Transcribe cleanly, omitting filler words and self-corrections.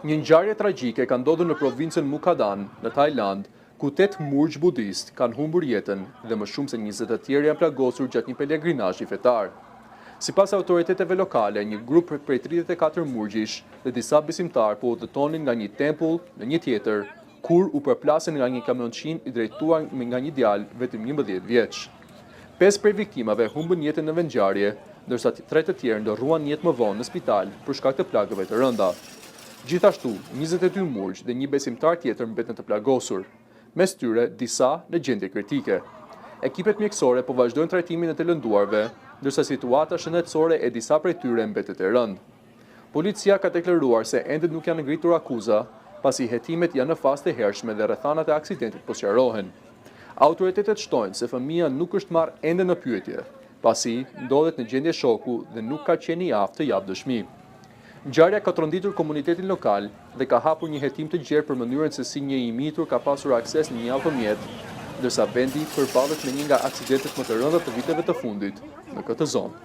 Një ngjarje tragjike ka ndodhur në provincën Mukhadan, në Tajland, ku 8 murgj budist kanë humbur jetën dhe më shumë se 20 të tjerë janë plagosur gjatë një pelegrinazhi fetar. Sipas autoriteteve lokale, një grup prej 34 murgjish dhe disa besimtar po udhëtonin nga një tempull në një tjetër, kur u përplasen nga një kamionçin i drejtuar nga një djalë vetëm 11 vjeç. 5 prej viktimave humbën jetën në vendngjarje, ndërsa 3 të tjerë ndorruan jetë më vonë në spital për shkak të plagëve të rënda. Gjithashtu, 22 murgj dhe një besimtar tjetër mbeten të plagosur, mes tyre disa në gjendje kritike. Ekipet mjekësore po vazhdojnë trajtimin e të lënduarve, ndërsa situata shëndetësore e disa prej tyre mbetet e rëndë. Policia ka deklaruar se ende nuk janë ngritur akuza, pasi hetimet janë në fazë të hershme dhe rrethanat e aksidentit po sqarohen. Autoritetet shtojnë se fëmia nuk është marrë ende në pyetje, pasi ndodhet në gjendje shoku dhe nuk ka qenë i aftë të japë dëshmi. Ngjarja ka tronditur komunitetin lokal dhe ka hapur një hetim të gjerë për mënyrën se si një i mitur ka pasur akses në një automjet, ndërsa vendi përballet me një nga aksidentet më të rënda të viteve të fundit në këtë zonë.